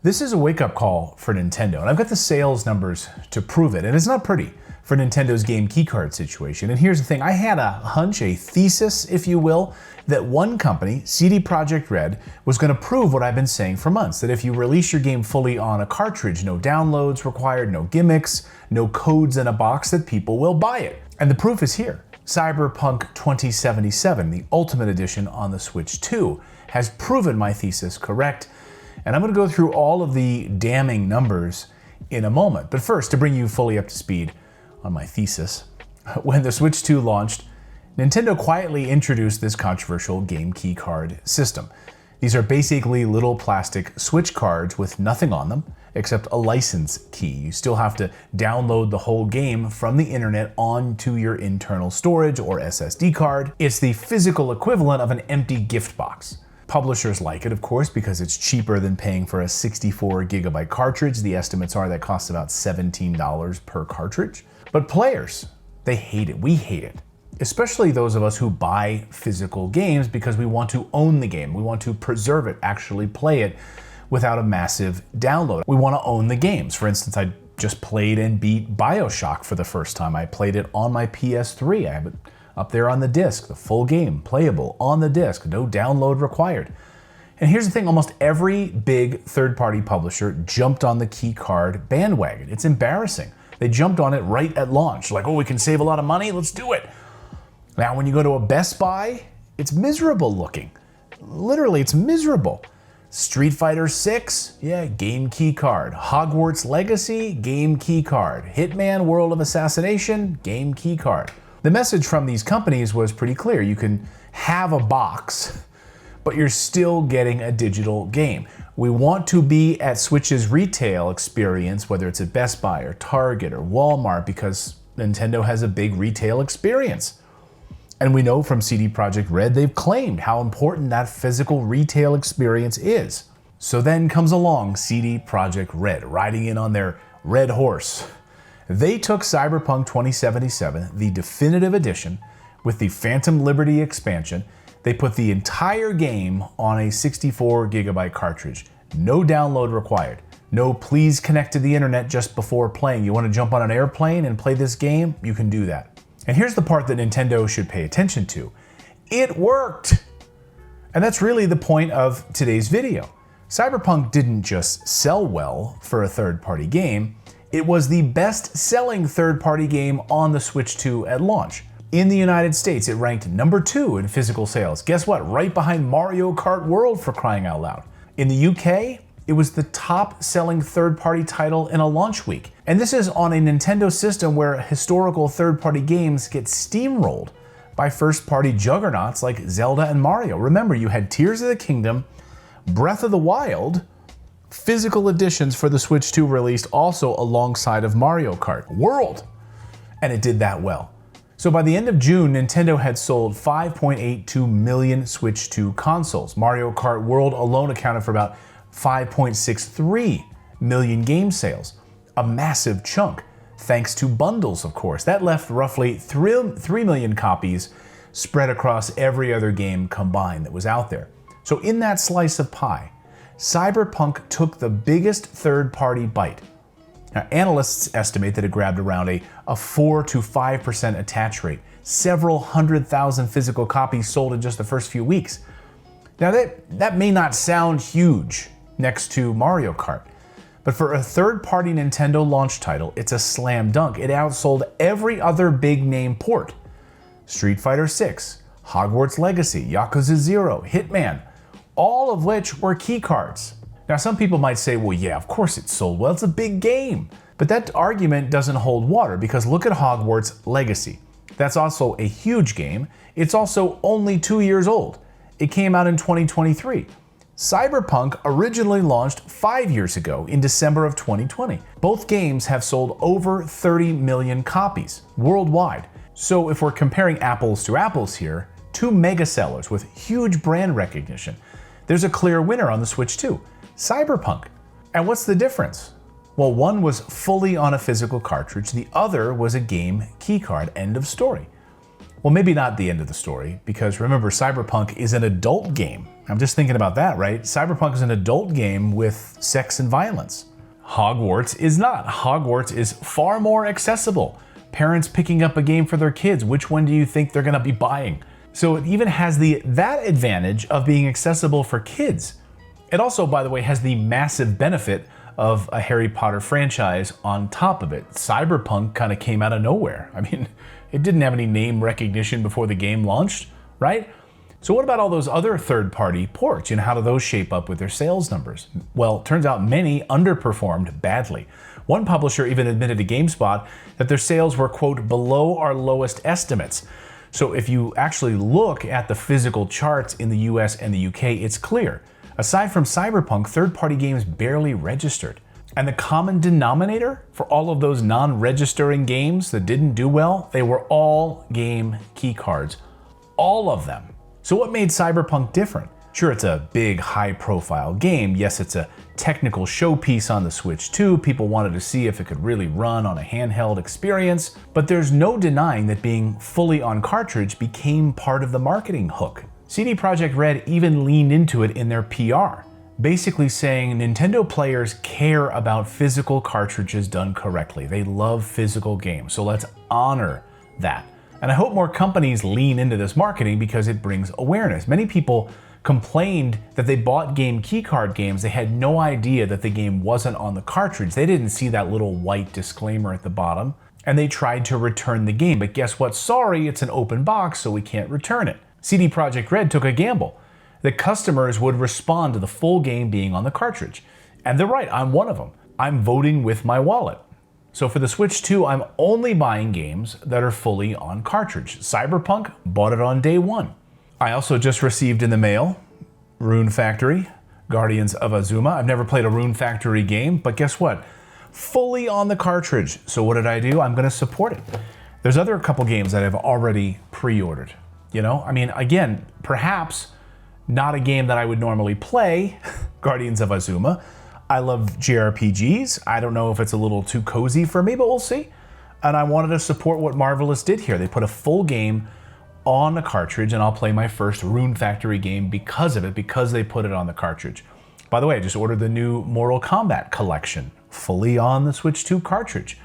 This is a wake-up call for Nintendo, and I've got the sales numbers to prove it, and it's not pretty for Nintendo's game keycard situation. And here's the thing, I had a hunch, a thesis, if you will, that one company, CD Projekt Red, was going to prove what I've been saying for months, that if you release your game fully on a cartridge, no downloads required, no gimmicks, no codes in a box, that people will buy it. And the proof is here. Cyberpunk 2077, the Ultimate Edition on the Switch 2, has proven my thesis correct. And I'm going to go through all of the damning numbers in a moment. But first, to bring you fully up to speed on my thesis, when the Switch 2 launched, Nintendo quietly introduced this controversial game key card system. These are basically little plastic Switch cards with nothing on them except a license key. You still have to download the whole game from the internet onto your internal storage or SSD card. It's the physical equivalent of an empty gift box. Publishers like it, of course, because it's cheaper than paying for a 64GB cartridge. The estimates are that costs about $17 per cartridge. But players, they hate it. We hate it. Especially those of us who buy physical games because we want to own the game. We want to preserve it, actually play it without a massive download. We want to own the games. For instance, I just played and beat BioShock for the first time. I played it on my PS3. I have it up there on the disc, the full game, playable on the disc, no download required. And here's the thing, almost every big third-party publisher jumped on the keycard bandwagon. It's embarrassing. They jumped on it right at launch, like, oh, we can save a lot of money, let's do it. Now, when you go to a Best Buy, it's miserable looking. Literally, it's miserable. Street Fighter 6, yeah, game keycard. Hogwarts Legacy, game keycard. Hitman World of Assassination, game keycard. The message from these companies was pretty clear. You can have a box, but you're still getting a digital game. We want to be at Switch's retail experience, whether it's at Best Buy or Target or Walmart, because Nintendo has a big retail experience. And we know from CD Projekt Red, they've claimed how important that physical retail experience is. So then comes along CD Projekt Red, riding in on their red horse. They took Cyberpunk 2077, the definitive edition, with the Phantom Liberty expansion. They put the entire game on a 64GB cartridge. No download required. No please connect to the internet just before playing. You want to jump on an airplane and play this game? You can do that. And here's the part that Nintendo should pay attention to. It worked! And that's really the point of today's video. Cyberpunk didn't just sell well for a third-party game, it was the best-selling third-party game on the Switch 2 at launch. In the United States, it ranked number 2 in physical sales. Guess what? Right behind Mario Kart World, for crying out loud. In the UK, it was the top-selling third-party title in a launch week. And this is on a Nintendo system where historical third-party games get steamrolled by first-party juggernauts like Zelda and Mario. Remember, you had Tears of the Kingdom, Breath of the Wild, physical editions for the Switch 2 released also alongside of Mario Kart World. And it did that well. So by the end of June, Nintendo had sold 5.82 million Switch 2 consoles. Mario Kart World alone accounted for about 5.63 million game sales. A massive chunk, thanks to bundles, of course. That left roughly 3 million copies spread across every other game combined that was out there. So in that slice of pie, Cyberpunk took the biggest third-party bite. Now, analysts estimate that it grabbed around a 4 to 5% attach rate. Several 100,000 physical copies sold in just the first few weeks. Now that may not sound huge next to Mario Kart, but for a third-party Nintendo launch title, it's a slam dunk. It outsold every other big-name port. Street Fighter 6, Hogwarts Legacy, Yakuza 0, Hitman, all of which were keycards. Now, some people might say, well, yeah, of course it sold well, it's a big game. But that argument doesn't hold water, because look at Hogwarts Legacy. That's also a huge game. It's also only 2 years old. It came out in 2023. Cyberpunk originally launched 5 years ago in December of 2020. Both games have sold over 30 million copies worldwide. So if we're comparing apples to apples here, two mega sellers with huge brand recognition, there's a clear winner on the Switch 2, Cyberpunk. And what's the difference? Well, one was fully on a physical cartridge, the other was a game keycard, end of story. Well, maybe not the end of the story, because remember, Cyberpunk is an adult game. I'm just thinking about that, right? Cyberpunk is an adult game with sex and violence. Hogwarts is not. Hogwarts is far more accessible. Parents picking up a game for their kids, which one do you think they're gonna be buying? So it even has that advantage of being accessible for kids. It also, by the way, has the massive benefit of a Harry Potter franchise on top of it. Cyberpunk kind of came out of nowhere. I mean, it didn't have any name recognition before the game launched, right? So what about all those other third-party ports? How do those shape up with their sales numbers? Well, it turns out many underperformed badly. One publisher even admitted to GameSpot that their sales were, quote, below our lowest estimates. So if you actually look at the physical charts in the US and the UK, it's clear. Aside from Cyberpunk, third-party games barely registered. And the common denominator for all of those non-registering games that didn't do well, they were all game keycards. All of them. So what made Cyberpunk different? Sure, it's a big, high-profile game. Yes, it's a technical showpiece on the Switch 2. People wanted to see if it could really run on a handheld experience. But there's no denying that being fully on cartridge became part of the marketing hook. CD Projekt Red even leaned into it in their PR, basically saying Nintendo players care about physical cartridges done correctly. They love physical games, so let's honor that. And I hope more companies lean into this marketing because it brings awareness. Many people complained that they bought game keycard games. They had no idea that the game wasn't on the cartridge. They didn't see that little white disclaimer at the bottom, and they tried to return the game. But guess what? Sorry, it's an open box, so we can't return it. CD Projekt Red took a gamble. The customers would respond to the full game being on the cartridge. And they're right, I'm one of them. I'm voting with my wallet. So for the Switch 2, I'm only buying games that are fully on cartridge. Cyberpunk, bought it on day one. I also just received in the mail Rune Factory, Guardians of Azuma. I've never played a Rune Factory game, but guess what? Fully on the cartridge. So what did I do? I'm gonna support it. There's a couple games that I've already pre-ordered. I mean, again, perhaps not a game that I would normally play, Guardians of Azuma. I love JRPGs. I don't know if it's a little too cozy for me, but we'll see. And I wanted to support what Marvelous did here. They put a full game on a cartridge, and I'll play my first Rune Factory game because of it, because they put it on the cartridge. By the way, I just ordered the new Mortal Kombat collection, fully on the Switch 2 cartridge.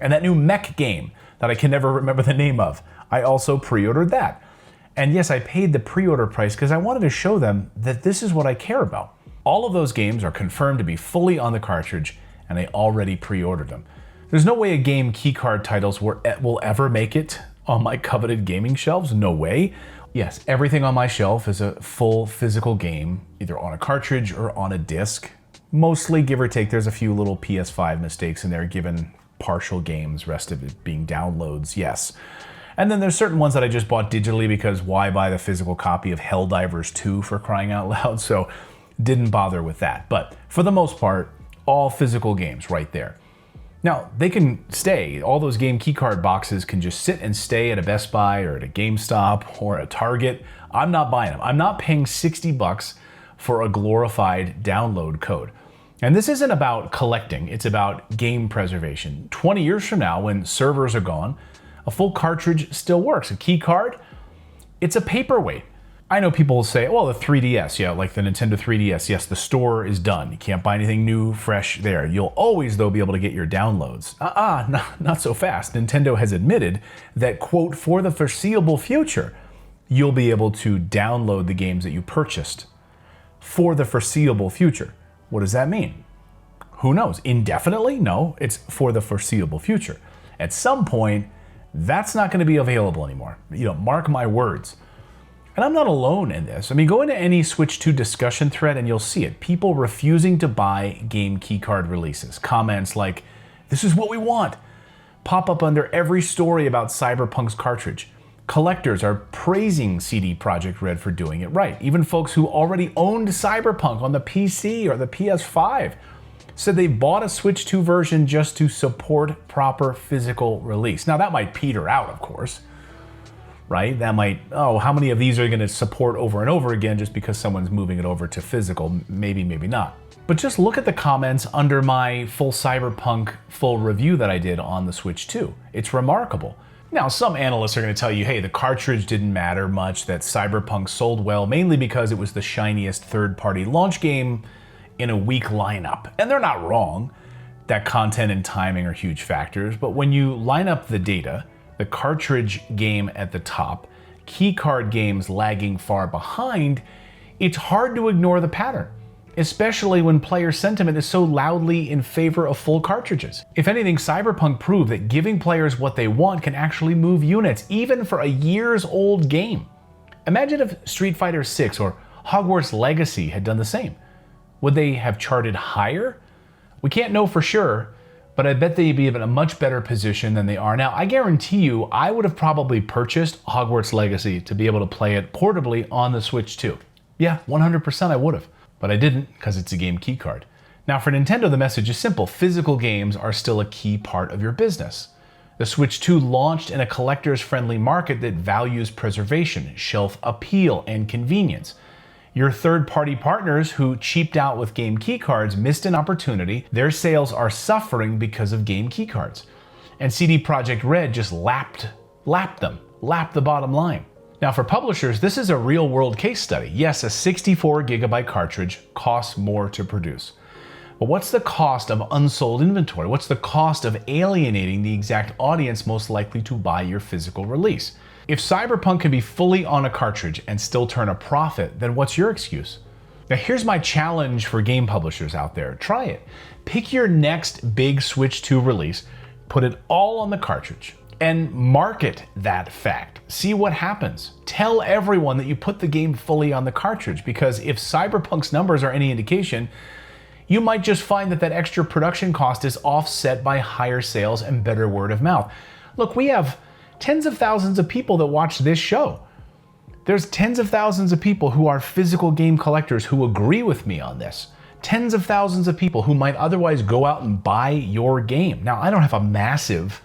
And that new mech game that I can never remember the name of, I also pre-ordered that. And yes, I paid the pre-order price because I wanted to show them that this is what I care about. All of those games are confirmed to be fully on the cartridge, and I already pre-ordered them. There's no way a game keycard titles will ever make it on my coveted gaming shelves. No way. Yes, everything on my shelf is a full physical game, either on a cartridge or on a disc. Mostly, give or take, there's a few little PS5 mistakes in there, given partial games, rest of it being downloads, yes. And then there's certain ones that I just bought digitally because why buy the physical copy of Helldivers 2 for crying out loud? So didn't bother with that. But for the most part, all physical games right there. Now, they can stay. All those game keycard boxes can just sit and stay at a Best Buy or at a GameStop or a Target. I'm not buying them. I'm not paying $60 for a glorified download code. And this isn't about collecting. It's about game preservation. 20 years from now, when servers are gone, a full cartridge still works. A key card, it's a paperweight. I know people will say, well, the 3DS, yeah, like the Nintendo 3DS, yes, the store is done. You can't buy anything new, fresh there. You'll always, though, be able to get your downloads. Not so fast. Nintendo has admitted that, quote, for the foreseeable future, you'll be able to download the games that you purchased. For the foreseeable future. What does that mean? Who knows? Indefinitely? No, it's for the foreseeable future. At some point, that's not going to be available anymore. Mark my words. And I'm not alone in this. I mean, go into any Switch 2 discussion thread and you'll see it. People refusing to buy game keycard releases. Comments like, this is what we want, pop up under every story about Cyberpunk's cartridge. Collectors are praising CD Projekt Red for doing it right. Even folks who already owned Cyberpunk on the PC or the PS5 said they bought a Switch 2 version just to support proper physical release. Now that might peter out, of course, right? That might, how many of these are going to support over and over again just because someone's moving it over to physical? Maybe, maybe not. But just look at the comments under my full Cyberpunk full review that I did on the Switch 2. It's remarkable. Now, some analysts are going to tell you, hey, the cartridge didn't matter much, that Cyberpunk sold well, mainly because it was the shiniest third-party launch game in a weak lineup. And they're not wrong. That content and timing are huge factors, but when you line up the data, the cartridge game at the top, keycard games lagging far behind, it's hard to ignore the pattern, especially when player sentiment is so loudly in favor of full cartridges. If anything, Cyberpunk proved that giving players what they want can actually move units, even for a years-old game. Imagine if Street Fighter 6 or Hogwarts Legacy had done the same. Would they have charted higher? We can't know for sure, but I bet they'd be in a much better position than they are now. I guarantee you, I would have probably purchased Hogwarts Legacy to be able to play it portably on the Switch 2. Yeah, 100% I would have. But I didn't, because it's a game keycard. Now for Nintendo, the message is simple. Physical games are still a key part of your business. The Switch 2 launched in a collectors-friendly market that values preservation, shelf appeal, and convenience. Your third-party partners who cheaped out with game keycards missed an opportunity. Their sales are suffering because of game keycards. And CD Projekt Red just lapped the bottom line. Now for publishers, this is a real-world case study. Yes, a 64GB cartridge costs more to produce. But what's the cost of unsold inventory? What's the cost of alienating the exact audience most likely to buy your physical release? If Cyberpunk can be fully on a cartridge and still turn a profit, then what's your excuse? Now here's my challenge for game publishers out there. Try it. Pick your next big Switch 2 release, put it all on the cartridge, and market that fact. See what happens. Tell everyone that you put the game fully on the cartridge, because if Cyberpunk's numbers are any indication, you might just find that that extra production cost is offset by higher sales and better word of mouth. Look, we have tens of thousands of people that watch this show. There's tens of thousands of people who are physical game collectors who agree with me on this. Tens of thousands of people who might otherwise go out and buy your game. Now, I don't have a massive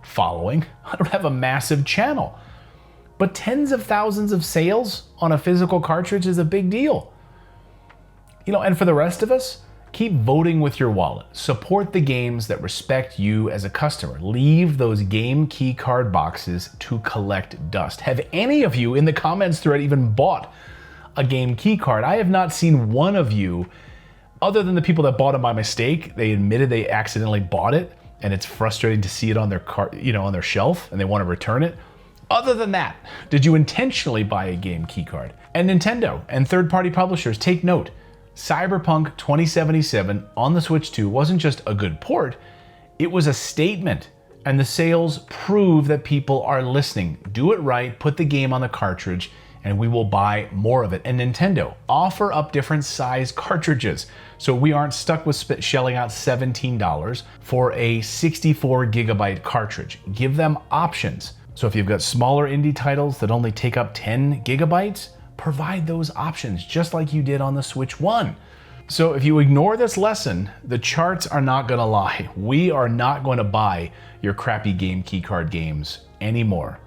following. I don't have a massive channel. But tens of thousands of sales on a physical cartridge is a big deal. And for the rest of us, keep voting with your wallet. Support the games that respect you as a customer. Leave those game key card boxes to collect dust. Have any of you in the comments thread even bought a game key card? I have not seen one of you, other than the people that bought it by mistake. They admitted they accidentally bought it, and it's frustrating to see it on their on their shelf, and they want to return it. Other than that, did you intentionally buy a game key card? And Nintendo and third-party publishers, take note. Cyberpunk 2077 on the Switch 2 wasn't just a good port, it was a statement. And the sales prove that people are listening. Do it right, put the game on the cartridge, and we will buy more of it. And Nintendo, offer up different size cartridges so we aren't stuck with shelling out $17 for a 64GB cartridge. Give them options. So if you've got smaller indie titles that only take up 10GB, provide those options just like you did on the Switch 1. So if you ignore this lesson, the charts are not gonna lie. We are not going to buy your crappy game keycard games anymore.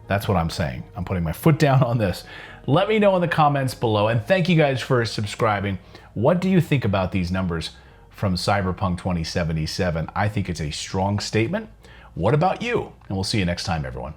That's what I'm saying. I'm putting my foot down on this. Let me know in the comments below, and thank you guys for subscribing. What do you think about these numbers from Cyberpunk 2077? I think it's a strong statement. What about you? And we'll see you next time, everyone.